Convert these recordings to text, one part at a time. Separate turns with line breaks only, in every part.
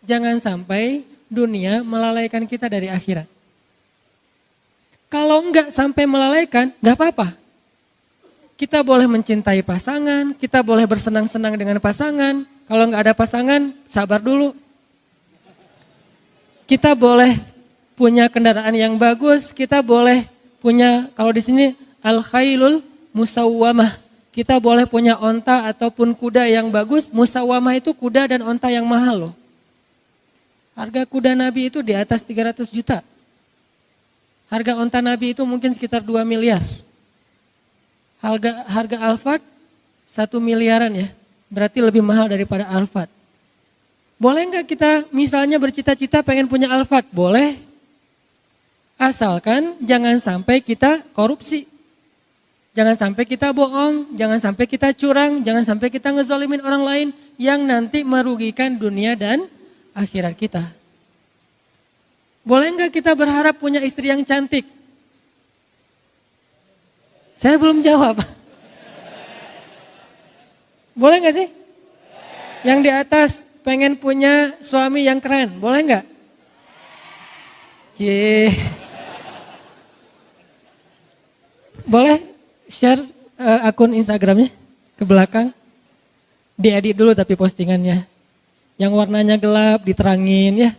Jangan sampai dunia melalaikan kita dari akhirat. Kalau enggak sampai melalaikan, enggak apa-apa. Kita boleh mencintai pasangan, kita boleh bersenang-senang dengan pasangan. Kalau enggak ada pasangan, sabar dulu. Kita boleh punya kendaraan yang bagus, kita boleh punya, kalau di sini al-khailul musawwamah. Kita boleh punya onta ataupun kuda yang bagus. Musawwamah itu kuda dan onta yang mahal loh. Harga kuda Nabi itu di atas 300 juta. Harga onta Nabi itu mungkin sekitar 2 miliar. Harga Alphard 1 miliaran ya. Berarti lebih mahal daripada Alphard. Boleh enggak kita misalnya bercita-cita pengen punya Alphard? Boleh. Asalkan jangan sampai kita korupsi. Jangan sampai kita bohong, jangan sampai kita curang, jangan sampai kita ngezolimin orang lain yang nanti merugikan dunia dan akhirat kita. Boleh enggak kita berharap punya istri yang cantik? Saya belum jawab. Boleh enggak sih? Yang di atas pengen punya suami yang keren, boleh enggak? Boleh share akun Instagramnya ke belakang. Diedit dulu tapi postingannya. Yang warnanya gelap diterangin ya.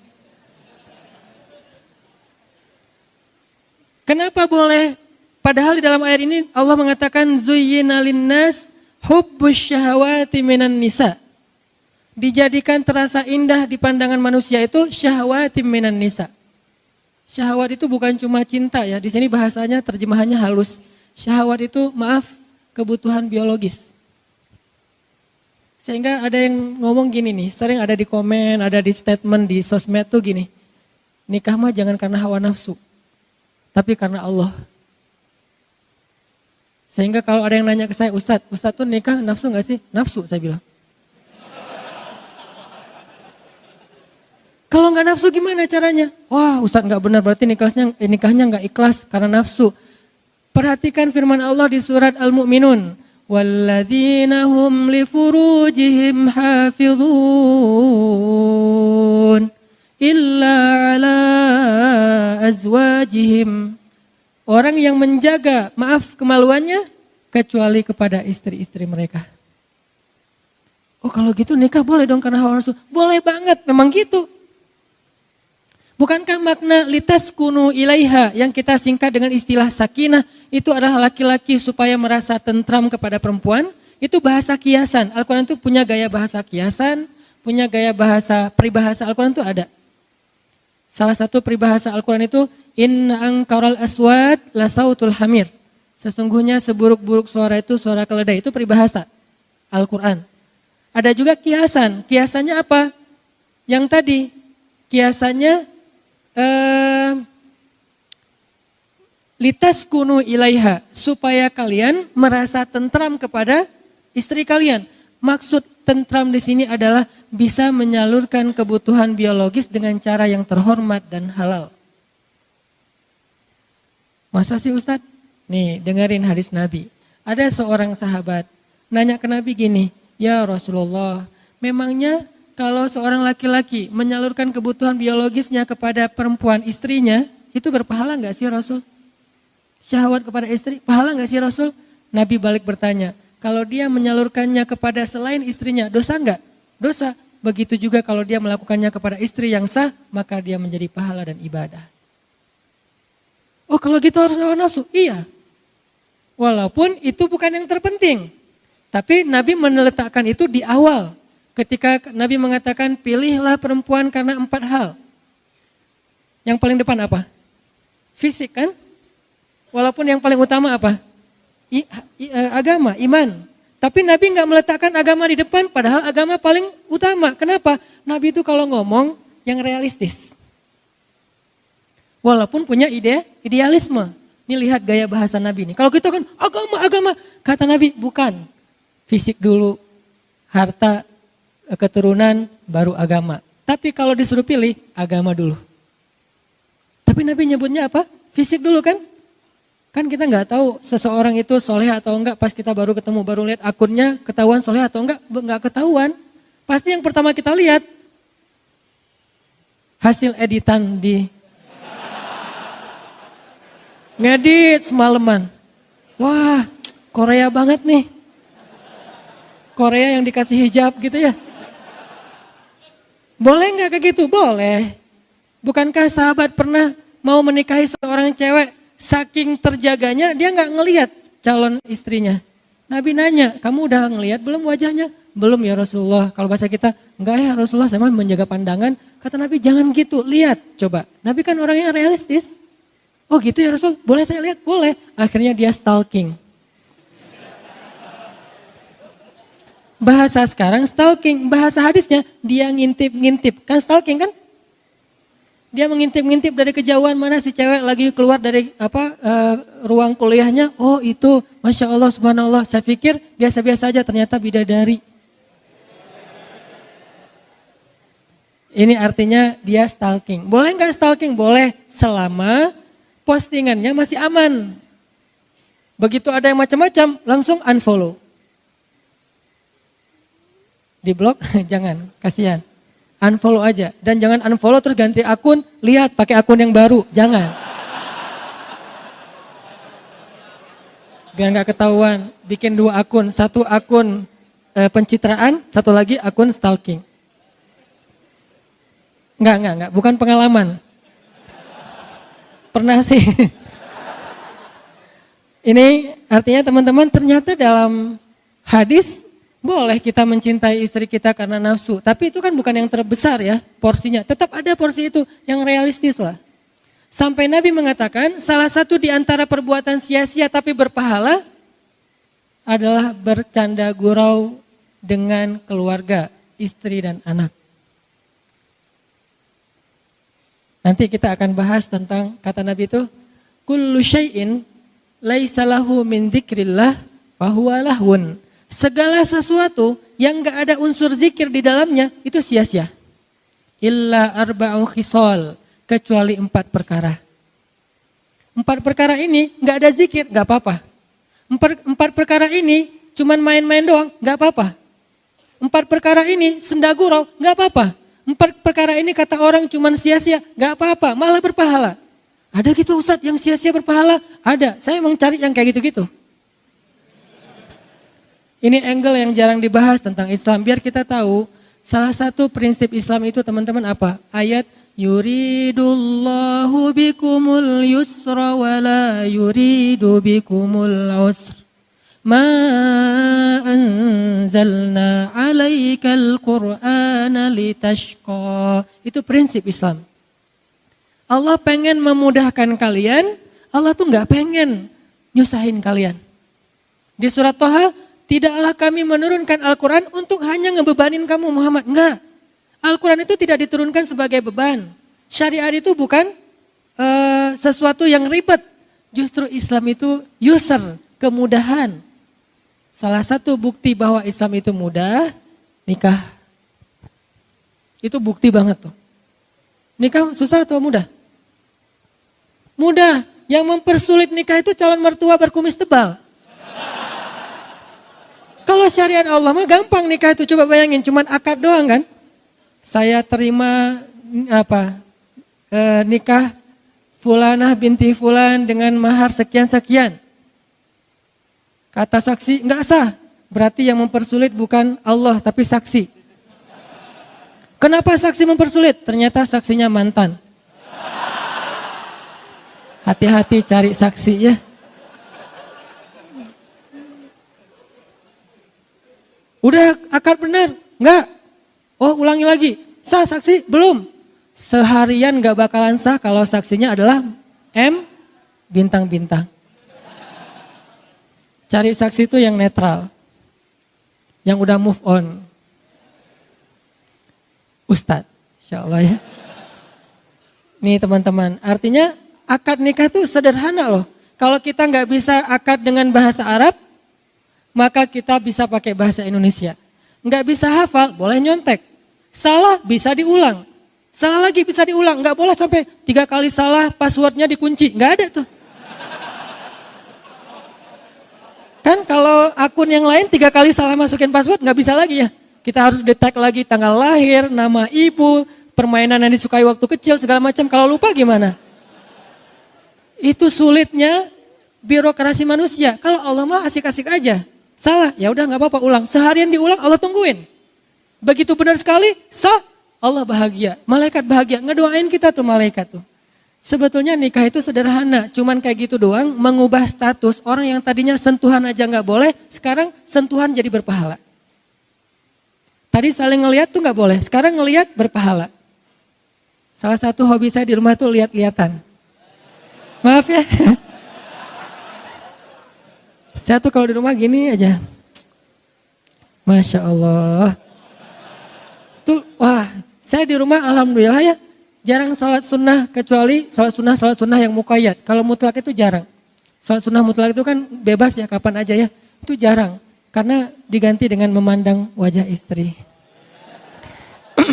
Kenapa boleh? Padahal di dalam ayat ini Allah mengatakan zuyyina linnas hubbus syahawati minan nisa. Dijadikan terasa indah di pandangan manusia itu syahwati minan nisa. Syahwat itu bukan cuma cinta ya. Di sini bahasanya terjemahannya halus. Syahwat itu kebutuhan biologis. Sehingga ada yang ngomong gini nih, sering ada di komen, ada di statement di sosmed tuh gini. Nikah mah jangan karena hawa nafsu, tapi karena Allah. Sehingga kalau ada yang nanya ke saya, Ustadz tuh nikah nafsu gak sih? Nafsu saya bilang. Kalau gak nafsu gimana caranya? Wah Ustadz gak benar, berarti nikahnya gak ikhlas karena nafsu. Perhatikan firman Allah di surat Al-Mu'minun. Walladzina hum li furujihim hafidhun illa ala azwajihim. Orang yang menjaga, kemaluannya kecuali kepada istri-istri mereka. Oh kalau gitu nikah boleh dong karena hawa nafsu? Boleh banget, memang gitu. Bukankah makna litaskunu ilaiha yang kita singkat dengan istilah sakinah itu adalah laki-laki supaya merasa tentram kepada perempuan? Itu bahasa kiasan. Al-Quran itu punya gaya bahasa kiasan, punya gaya bahasa peribahasa Al-Quran itu ada. Salah satu peribahasa Al-Quran itu inna angkaral aswad la sautul hamir. Sesungguhnya seburuk-buruk suara itu suara keledai, itu peribahasa Al-Quran. Ada juga kiasan. Kiasannya apa? Yang tadi kiasannya litaskunu ilaiha, supaya kalian merasa tentram kepada istri kalian. Maksud tentram di sini adalah bisa menyalurkan kebutuhan biologis dengan cara yang terhormat dan halal. Masa sih Ustadz? Nih dengerin hadis Nabi. Ada seorang sahabat nanya ke Nabi gini, ya Rasulullah, memangnya kalau seorang laki-laki menyalurkan kebutuhan biologisnya kepada perempuan istrinya, itu berpahala enggak sih Rasul? Syahwat kepada istri, pahala enggak sih Rasul? Nabi balik bertanya, kalau dia menyalurkannya kepada selain istrinya, dosa enggak? Dosa. Begitu juga kalau dia melakukannya kepada istri yang sah, maka dia menjadi pahala dan ibadah. Oh kalau gitu harus hawa nafsu? Iya. Walaupun itu bukan yang terpenting. Tapi Nabi meletakkan itu di awal. Ketika Nabi mengatakan pilihlah perempuan karena 4 hal. Yang paling depan apa? Fisik kan? Walaupun yang paling utama apa? Agama, iman. Tapi Nabi nggak meletakkan agama di depan padahal agama paling utama. Kenapa? Nabi itu kalau ngomong yang realistis. Walaupun punya idealisme. Ini lihat gaya bahasa Nabi ini. Kalau kita kan agama. Kata Nabi bukan. Fisik dulu, harta, keturunan, baru agama. Tapi kalau disuruh pilih, agama dulu. Tapi Nabi nyebutnya apa? Fisik dulu kan? Kan kita nggak tahu seseorang itu soleh atau enggak pas kita baru ketemu, baru lihat akunnya ketahuan soleh atau enggak ketahuan. Pasti yang pertama kita lihat hasil editan di ngedit semalaman. Wah, Korea banget nih. Korea yang dikasih hijab gitu ya. Boleh nggak kayak gitu? Boleh. Bukankah sahabat pernah mau menikahi seorang cewek, saking terjaganya dia nggak ngelihat calon istrinya. Nabi nanya, kamu udah ngelihat belum wajahnya? Belum ya Rasulullah. Kalau bahasa kita, enggak ya Rasulullah, saya mah menjaga pandangan. Kata Nabi, jangan gitu, lihat coba. Nabi kan orangnya realistis. Oh gitu ya Rasul, boleh saya lihat? Boleh. Akhirnya dia stalking. Bahasa sekarang stalking, bahasa hadisnya dia ngintip-ngintip. Kan stalking kan? Dia mengintip-ngintip dari kejauhan mana si cewek lagi keluar dari ruang kuliahnya. Oh itu, Masya Allah, Subhanallah. Saya pikir biasa-biasa aja, ternyata bidadari. Ini artinya dia stalking. Boleh nggak stalking? Boleh, selama postingannya masih aman. Begitu ada yang macam-macam, langsung unfollow. Di blok jangan, kasihan. Unfollow aja, dan jangan unfollow terus ganti akun, lihat pakai akun yang baru, jangan. Biar nggak ketahuan, bikin 2 akun, 1 akun pencitraan, 1 lagi akun stalking. Enggak, bukan pengalaman. Pernah sih. Ini artinya teman-teman ternyata dalam hadis boleh kita mencintai istri kita karena nafsu. Tapi itu kan bukan yang terbesar ya porsinya. Tetap ada porsi itu yang realistis lah. Sampai Nabi mengatakan salah satu di antara perbuatan sia-sia tapi berpahala adalah bercanda gurau dengan keluarga, istri dan anak. Nanti kita akan bahas tentang kata Nabi itu, kullu syai'in laisa lahu min dzikrillah fahuwa lahun. Segala sesuatu yang enggak ada unsur zikir di dalamnya itu sia-sia. Illa arba'u khisal, kecuali 4 perkara. 4 perkara ini enggak ada zikir, enggak apa-apa. 4 perkara ini cuman main-main doang, enggak apa-apa. 4 perkara ini senda gurau, enggak apa-apa. 4 perkara ini kata orang cuman sia-sia, gak apa-apa, malah berpahala. Ada gitu Ustadz yang sia-sia berpahala? Ada, saya emang cari yang kayak gitu-gitu. Ini angle yang jarang dibahas tentang Islam, biar kita tahu salah satu prinsip Islam itu teman-teman apa? Ayat yuridullahu bikumul yusra wa la yuridu bikumul usra. Ma anzalna alaikal qur'ana litashqa. Itu prinsip Islam. Allah pengen memudahkan kalian, Allah tuh gak pengen nyusahin kalian. Di surat Toha, tidaklah kami menurunkan Al-Quran untuk hanya ngebebanin kamu Muhammad. Enggak, Al-Quran itu tidak diturunkan sebagai beban. Syariat itu bukan sesuatu yang ribet. Justru Islam itu yusr, kemudahan. Salah satu bukti bahwa Islam itu mudah, nikah. Itu bukti banget tuh. Nikah susah atau mudah? Mudah. Yang mempersulit nikah itu calon mertua berkumis tebal. Kalau syariat Allah mah gampang nikah itu, coba bayangin cuman akad doang kan. Saya terima nikah fulanah binti fulan dengan mahar sekian-sekian. Kata saksi enggak sah, berarti yang mempersulit bukan Allah tapi saksi. Kenapa saksi mempersulit? Ternyata saksinya mantan. Hati-hati cari saksi ya. Udah akad benar? Enggak. Oh ulangi lagi, sah saksi? Belum. Seharian enggak bakalan sah kalau saksinya adalah M bintang-bintang. Cari saksi itu yang netral, yang udah move on. Ustadz, insya Allah ya. Nih teman-teman, artinya akad nikah itu sederhana loh. Kalau kita nggak bisa akad dengan bahasa Arab, maka kita bisa pakai bahasa Indonesia. Nggak bisa hafal, boleh nyontek. Salah bisa diulang. Salah lagi bisa diulang, nggak boleh sampai 3 kali salah passwordnya dikunci, nggak ada tuh. Kan kalau akun yang lain 3 kali salah masukin password nggak bisa lagi ya. Kita harus detect lagi tanggal lahir, nama ibu, permainan yang disukai waktu kecil segala macam. Kalau lupa gimana? Itu sulitnya birokrasi manusia. Kalau Allah mah asik-asik aja. Salah, ya udah nggak apa-apa ulang. Seharian diulang Allah tungguin. Begitu benar sekali, sah, Allah bahagia. Malaikat bahagia, ngedoain kita tuh malaikat tuh. Sebetulnya nikah itu sederhana, cuman kayak gitu doang mengubah status orang yang tadinya sentuhan aja nggak boleh, sekarang sentuhan jadi berpahala. Tadi saling ngelihat tuh nggak boleh, sekarang ngelihat berpahala. Salah satu hobi saya di rumah tuh lihat-lihatan. Maaf ya. Saya tuh kalau di rumah gini aja. Masya Allah. Tuh, wah, saya di rumah alhamdulillah ya. Jarang salat sunnah kecuali salat sunnah yang muqayyad. Kalau mutlak itu jarang. Salat sunnah mutlak itu kan bebas ya kapan aja ya. Itu jarang. Karena diganti dengan memandang wajah istri. 4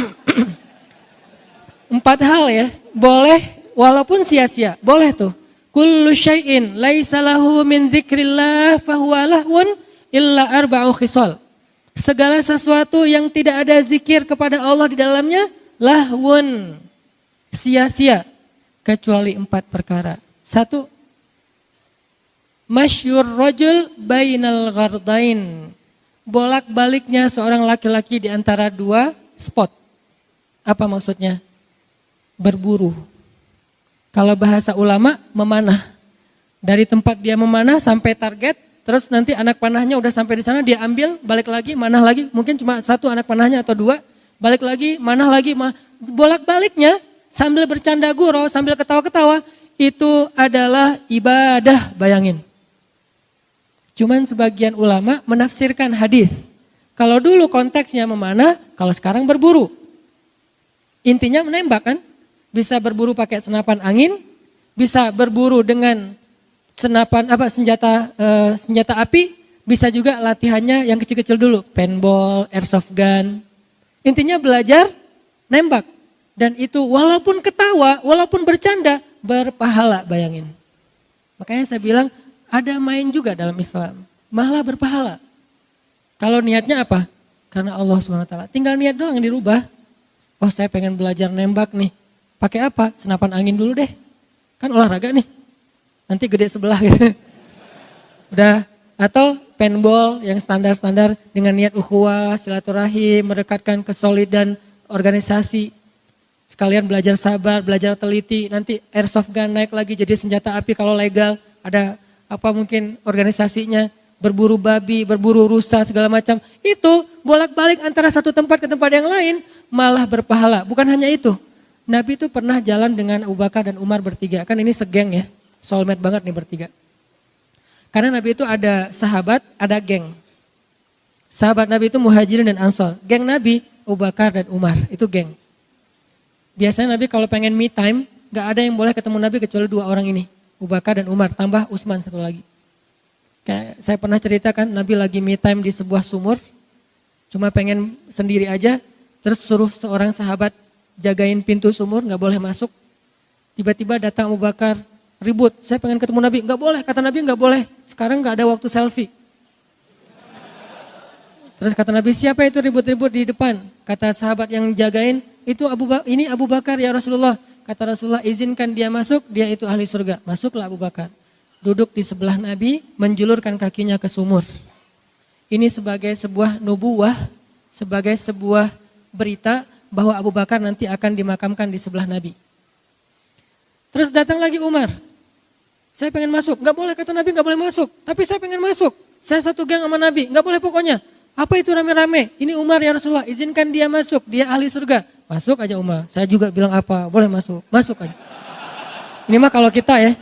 hal ya. Boleh walaupun sia-sia. Boleh tuh. Kullu syai'in laisa lahu min dzikrillah fahuwa lahwun illa arba'u khisal. Segala sesuatu yang tidak ada zikir kepada Allah di dalamnya lahwun, sia-sia, kecuali 4 perkara. 1, masyur rajul bainal ghardain. Bolak-baliknya seorang laki-laki di antara 2 spot. Apa maksudnya? Berburu. Kalau bahasa ulama memanah. Dari tempat dia memanah sampai target, terus nanti anak panahnya udah sampai di sana, dia ambil, balik lagi, manah lagi, mungkin cuma 1 anak panahnya atau 2, balik lagi, manah lagi, bolak-baliknya sambil bercanda gurau, sambil ketawa-ketawa, itu adalah ibadah, bayangin. Cuman sebagian ulama menafsirkan hadis. Kalau dulu konteksnya memanah, kalau sekarang berburu. Intinya menembak kan, bisa berburu pakai senapan angin, bisa berburu dengan senjata api, bisa juga latihannya yang kecil-kecil dulu, paintball, airsoft gun. Intinya belajar nembak. Dan itu walaupun ketawa, walaupun bercanda, berpahala, bayangin. Makanya saya bilang ada main juga dalam Islam, malah berpahala. Kalau niatnya apa? Karena Allah SWT. Tinggal niat doang yang dirubah. Oh, saya pengen belajar nembak nih. Pakai apa? Senapan angin dulu deh. Kan olahraga nih. Nanti gede sebelah gitu. Udah. Atau paintball yang standar-standar dengan niat ukhuwah, silaturahim, mendekatkan kesolidan organisasi. Sekalian belajar sabar, belajar teliti. Nanti airsoft gun naik lagi jadi senjata api kalau legal. Ada apa mungkin organisasinya. Berburu babi, berburu rusa segala macam. Itu bolak-balik antara satu tempat ke tempat yang lain malah berpahala. Bukan hanya itu. Nabi itu pernah jalan dengan Abu Bakar dan Umar bertiga. Kan ini segeng ya. Soulmate banget nih bertiga. Karena Nabi itu ada sahabat, ada geng. Sahabat Nabi itu Muhajirin dan Ansor. Geng Nabi, Abu Bakar dan Umar. Itu geng. Biasanya Nabi kalau pengen me time, gak ada yang boleh ketemu Nabi kecuali 2 orang ini. Abu Bakar dan Umar, tambah Utsman 1 lagi. Kayak saya pernah ceritakan Nabi lagi me time di sebuah sumur. Cuma pengen sendiri aja. Terus suruh seorang sahabat jagain pintu sumur, gak boleh masuk. Tiba-tiba datang Abu Bakar, ribut, saya pengen ketemu Nabi, nggak boleh, kata Nabi nggak boleh, sekarang nggak ada waktu selfie. Terus kata Nabi, siapa itu ribut-ribut di depan? Kata sahabat yang jagain, itu ini Abu Bakar ya Rasulullah. Kata Rasulullah, izinkan dia masuk, dia itu ahli surga. Masuklah Abu Bakar, duduk di sebelah Nabi, menjulurkan kakinya ke sumur. Ini sebagai sebuah nubuwah, sebagai sebuah berita bahwa Abu Bakar nanti akan dimakamkan di sebelah Nabi. Terus datang lagi Umar. Saya pengen masuk, gak boleh kata Nabi gak boleh masuk. Tapi saya pengen masuk, saya satu geng sama Nabi, gak boleh pokoknya. Apa itu rame-rame? Ini Umar ya Rasulullah, izinkan dia masuk, dia ahli surga. Masuk aja Umar, saya juga bilang apa, boleh masuk, masuk aja. Ini mah kalau kita ya.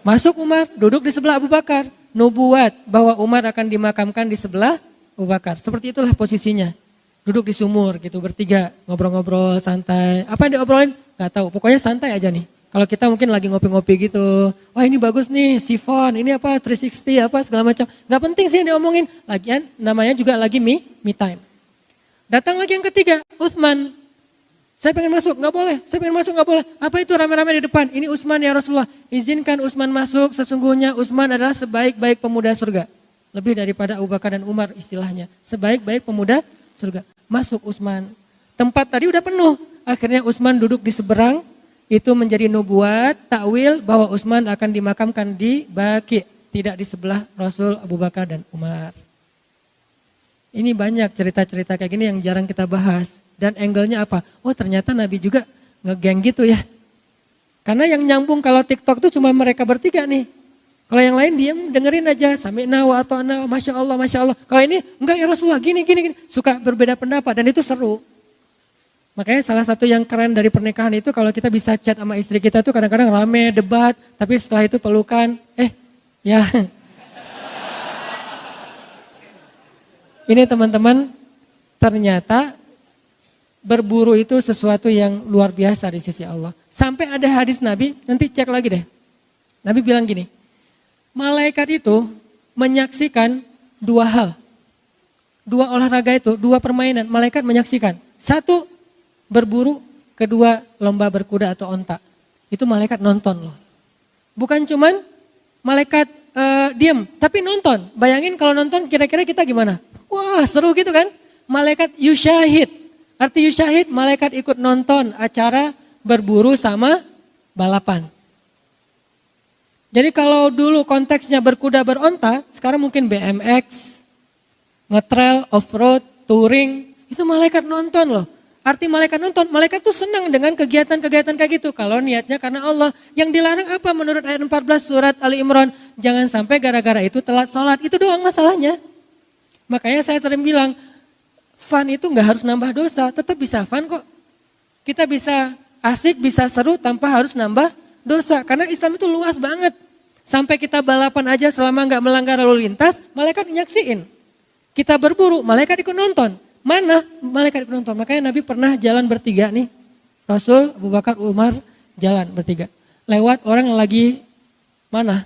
Masuk Umar, duduk di sebelah Abu Bakar. Nubuat bahwa Umar akan dimakamkan di sebelah Abu Bakar. Seperti itulah posisinya. Duduk di sumur gitu bertiga, ngobrol-ngobrol santai. Apa yang diobrolin? Gak tahu, pokoknya santai aja nih. Kalau kita mungkin lagi ngopi-ngopi gitu, wah ini bagus nih, sifon, ini apa 360 apa segala macam. Gak penting sih yang diomongin. Lagian namanya juga lagi me time. Datang lagi yang ketiga, Utsman. Saya pengen masuk, gak boleh. Saya pengen masuk, gak boleh. Apa itu rame-rame di depan? Ini Utsman ya Rasulullah. Izinkan Utsman masuk, sesungguhnya Utsman adalah sebaik-baik pemuda surga. Lebih daripada Abu Bakar dan Umar istilahnya. Sebaik-baik pemuda surga. Masuk Utsman. Tempat tadi udah penuh. akhirnya Utsman duduk di seberang, itu menjadi nubuat, takwil bahwa Utsman akan dimakamkan di Baqi, tidak di sebelah Rasul, Abu Bakar dan Umar. Ini banyak cerita-cerita kayak gini yang jarang kita bahas. Dan angle-nya apa? Oh ternyata Nabi juga ngegeng gitu ya. Karena yang nyambung kalau TikTok tuh cuma mereka bertiga nih. Kalau yang lain diam dengerin aja, sami'na wa ata'na, Masya Allah, Masya Allah. Kalau ini enggak ya Rasulullah, gini. Suka berbeda pendapat dan itu seru. Makanya salah satu yang keren dari pernikahan itu kalau kita bisa chat sama istri kita tuh kadang-kadang rame, debat. Tapi setelah itu pelukan, ya. Ini teman-teman, ternyata berburu itu sesuatu yang luar biasa di sisi Allah. Sampai ada hadis Nabi, nanti cek lagi deh. Nabi bilang gini, malaikat itu menyaksikan dua hal. Dua olahraga itu, dua permainan, malaikat menyaksikan. Satu, berburu, kedua, lomba berkuda atau onta. Itu malaikat nonton loh. Bukan cuman malaikat diam, tapi nonton. Bayangin kalau nonton kira-kira kita gimana? Wah seru gitu kan? Malaikat yusyahid. Arti yusyahid, malaikat ikut nonton acara berburu sama balapan. Jadi kalau dulu konteksnya berkuda beronta, sekarang mungkin BMX, ngetrail, off-road, touring, itu malaikat nonton loh. Arti malaikat nonton, malaikat tuh senang dengan kegiatan-kegiatan kayak gitu. Kalau niatnya karena Allah. Yang dilarang apa menurut ayat 14 surat Ali Imran? Jangan sampai gara-gara itu telat sholat, itu doang masalahnya. Makanya saya sering bilang, fun itu gak harus nambah dosa, tetap bisa fun kok. Kita bisa asik, bisa seru tanpa harus nambah dosa. Karena Islam itu luas banget. Sampai kita balapan aja selama gak melanggar lalu lintas, malaikat nyaksiin. Kita berburu, malaikat ikut nonton. Mana? Malaikat ikut nonton. Makanya Nabi pernah jalan bertiga nih. Rasul, Abu Bakar, Umar jalan bertiga. Lewat orang yang lagi mana?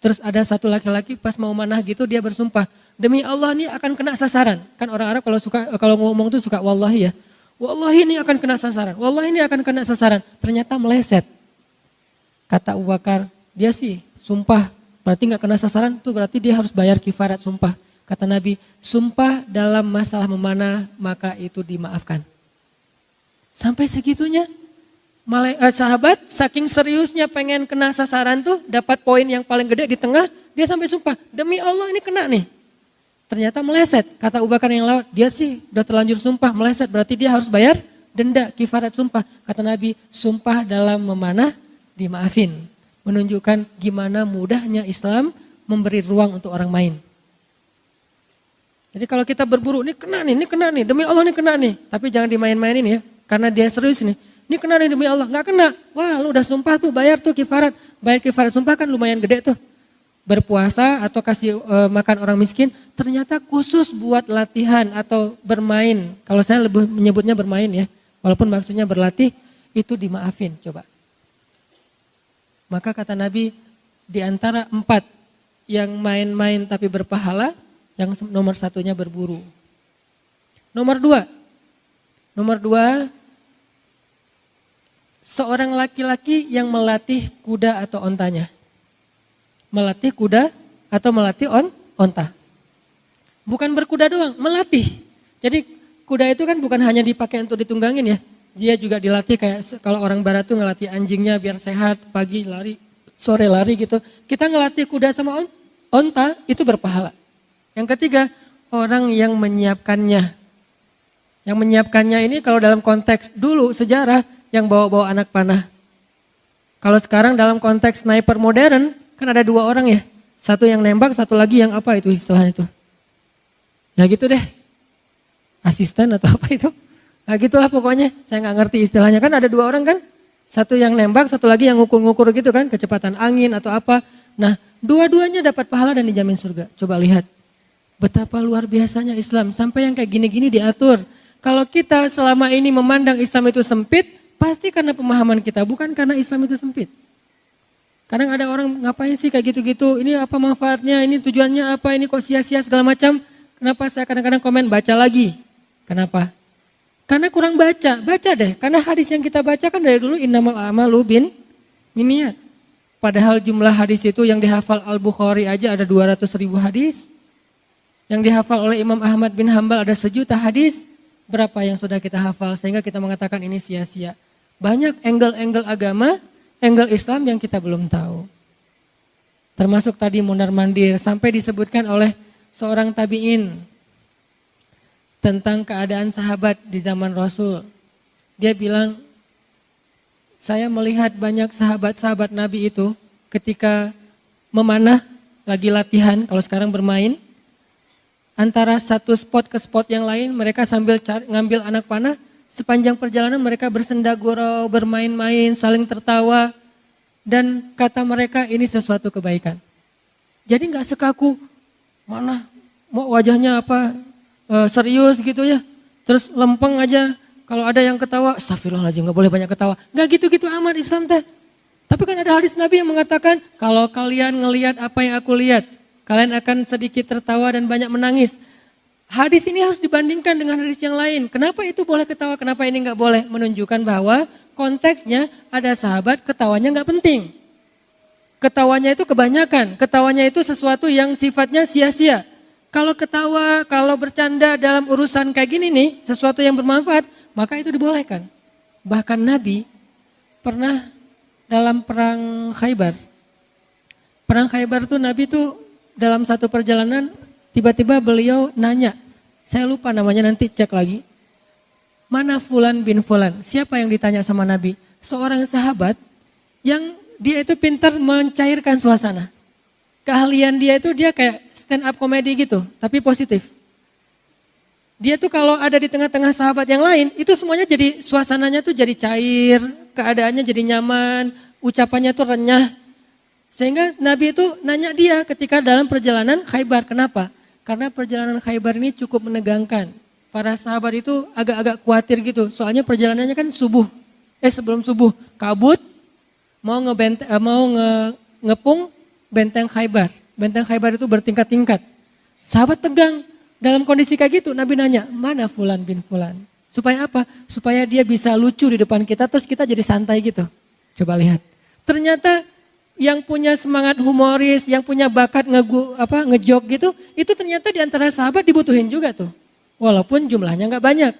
Terus ada satu laki-laki pas mau manah gitu dia bersumpah. Demi Allah ini akan kena sasaran. Kan orang Arab kalau ngomong tuh suka wallahi ya. Wallahi ini akan kena sasaran. Wallahi ini akan kena sasaran. Ternyata meleset. Kata Abu Bakar, dia sih sumpah. Berarti gak kena sasaran tuh berarti dia harus bayar kifarat sumpah. Kata Nabi, sumpah dalam masalah memanah maka itu dimaafkan. Sampai segitunya. Sahabat saking seriusnya pengen kena sasaran tuh dapat poin yang paling gede di tengah. Dia sampai sumpah, demi Allah ini kena nih. Ternyata meleset, kata Abu Bakar yang lewat, dia sih udah terlanjur sumpah meleset, berarti dia harus bayar denda, kifarat sumpah. Kata Nabi, sumpah dalam memanah dimaafin. Menunjukkan gimana mudahnya Islam memberi ruang untuk orang main. Jadi kalau kita berburu, ini kena nih, demi Allah ini kena nih. Tapi jangan dimain-mainin ya, karena dia serius nih. Ini kena nih demi Allah, gak kena. Wah lu udah sumpah tuh, bayar tuh kifarat. Bayar kifarat sumpah kan lumayan gede tuh. Berpuasa atau kasih makan orang miskin, ternyata khusus buat latihan atau bermain. Kalau saya lebih menyebutnya bermain ya, walaupun maksudnya berlatih, itu dimaafin coba. Maka kata Nabi, di antara 4 yang main-main tapi berpahala, yang nomor 1-nya berburu. Nomor 2, seorang laki-laki yang melatih kuda atau ontanya. Melatih kuda atau melatih onta. Bukan berkuda doang, melatih. Jadi kuda itu kan bukan hanya dipakai untuk ditunggangin ya. Dia juga dilatih kayak kalau orang barat tuh ngelatih anjingnya biar sehat, pagi lari, sore lari gitu. Kita ngelatih kuda sama onta itu berpahala. Yang ketiga, orang yang menyiapkannya. Yang menyiapkannya ini kalau dalam konteks dulu sejarah yang bawa-bawa anak panah. Kalau sekarang dalam konteks sniper modern, kan ada 2 orang ya. Satu yang nembak, satu lagi yang apa itu istilahnya itu. Ya gitu deh. Asisten atau apa itu. Nah gitulah pokoknya, saya gak ngerti istilahnya. Kan ada 2 orang kan. Satu yang nembak, satu lagi yang ngukur-ngukur gitu kan. Kecepatan angin atau apa. Nah dua-duanya dapat pahala dan dijamin surga. Coba lihat. Betapa luar biasanya Islam. Sampai yang kayak gini-gini diatur. Kalau kita selama ini memandang Islam itu sempit. Pasti karena pemahaman kita, bukan karena Islam itu sempit. Kadang ada orang ngapain sih kayak gitu-gitu, ini apa manfaatnya, ini tujuannya apa, ini kok sia-sia segala macam. Kenapa saya kadang-kadang komen baca lagi. Kenapa? Karena kurang baca deh. Karena hadis yang kita baca kan dari dulu innamal a'malu binniyat. Padahal jumlah hadis itu yang dihafal Al-Bukhari aja ada 200.000 hadis. Yang dihafal oleh Imam Ahmad bin Hambal ada 1 juta hadis. berapa yang sudah kita hafal sehingga kita mengatakan ini sia-sia. Banyak angle-angle agama, angle Islam yang kita belum tahu. Termasuk tadi mundar-mandir sampai disebutkan oleh seorang tabi'in tentang keadaan sahabat di zaman Rasul. Dia bilang, saya melihat banyak sahabat-sahabat Nabi itu ketika memanah, lagi latihan, kalau sekarang bermain, antara satu spot ke spot yang lain, mereka sambil ngambil anak panah, sepanjang perjalanan mereka bersenda gurau, bermain-main, saling tertawa, dan kata mereka ini sesuatu kebaikan. Jadi nggak sekaku, mana mau wajahnya apa serius gitu ya, terus lempeng aja. Kalau ada yang ketawa, astagfirullahaladzim nggak boleh banyak ketawa. Nggak gitu-gitu amat Islam teh. Tapi kan ada hadis Nabi yang mengatakan, kalau kalian ngelihat apa yang aku lihat, kalian akan sedikit tertawa dan banyak menangis. Hadis ini harus dibandingkan dengan hadis yang lain. Kenapa itu boleh ketawa, kenapa ini nggak boleh? Menunjukkan bahwa konteksnya ada sahabat ketawanya nggak penting. Ketawanya itu kebanyakan, ketawanya itu sesuatu yang sifatnya sia-sia. Kalau ketawa, kalau bercanda dalam urusan kayak gini nih, sesuatu yang bermanfaat, maka itu dibolehkan. Bahkan Nabi pernah dalam perang Khaybar. Perang Khaybar tuh Nabi tuh dalam satu perjalanan tiba-tiba beliau nanya, saya lupa namanya nanti cek lagi. Mana Fulan bin Fulan? Siapa yang ditanya sama Nabi? Seorang sahabat yang dia itu pintar mencairkan suasana. Keahlian dia itu dia kayak stand up comedy gitu, tapi positif. Dia tuh kalau ada di tengah-tengah sahabat yang lain, itu semuanya jadi suasananya tuh jadi cair, keadaannya jadi nyaman, ucapannya tuh renyah. Sehingga Nabi itu nanya dia ketika dalam perjalanan Khaybar. Kenapa? Karena perjalanan Khaybar ini cukup menegangkan. Para sahabat itu agak-agak khawatir gitu. Soalnya perjalanannya kan sebelum subuh kabut mau ngepung benteng Khaybar. Benteng Khaybar itu bertingkat-tingkat. Sahabat tegang. Dalam kondisi kayak gitu Nabi nanya, mana Fulan bin Fulan? Supaya apa? Supaya dia bisa lucu di depan kita terus kita jadi santai gitu. Coba lihat. Ternyata yang punya semangat humoris, yang punya bakat ngejok gitu, itu ternyata di antara sahabat dibutuhin juga tuh. Walaupun jumlahnya nggak banyak.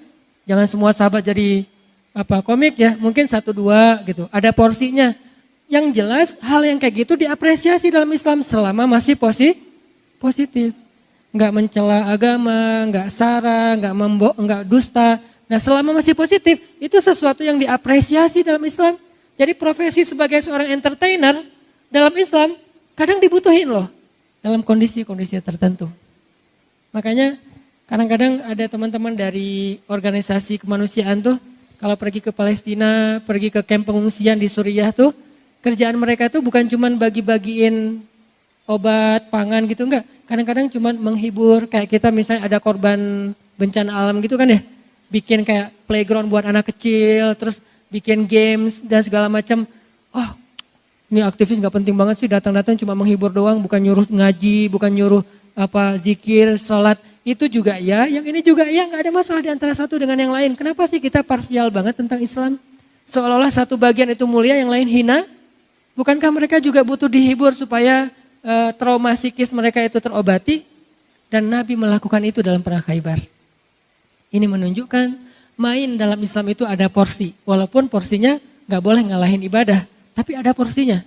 Jangan semua sahabat jadi komik ya, mungkin 1-2 gitu. Ada porsinya. Yang jelas hal yang kayak gitu diapresiasi dalam Islam selama masih positif. Nggak mencela agama, nggak sara, nggak dusta. Nah selama masih positif, itu sesuatu yang diapresiasi dalam Islam. Jadi profesi sebagai seorang entertainer dalam Islam kadang dibutuhin loh dalam kondisi-kondisi tertentu. Makanya kadang-kadang ada teman-teman dari organisasi kemanusiaan tuh kalau pergi ke Palestina, pergi ke kamp pengungsian di Suriah tuh, kerjaan mereka tuh bukan cuman bagi-bagiin obat, pangan gitu enggak. Kadang-kadang cuman menghibur, kayak kita misalnya ada korban bencana alam gitu kan ya. Bikin kayak playground buat anak kecil, terus bikin games dan segala macam. Oh, ini aktivis gak penting banget sih, datang-datang cuma menghibur doang, bukan nyuruh ngaji, bukan nyuruh zikir, sholat. Itu juga ya, yang ini juga ya, gak ada masalah di antara satu dengan yang lain. Kenapa sih kita parsial banget tentang Islam? Seolah-olah satu bagian itu mulia, yang lain hina. Bukankah mereka juga butuh dihibur supaya trauma psikis mereka itu terobati? Dan Nabi melakukan itu dalam perang Khaybar. Ini menunjukkan main dalam Islam itu ada porsi. Walaupun porsinya gak boleh ngalahin ibadah, tapi ada porsinya.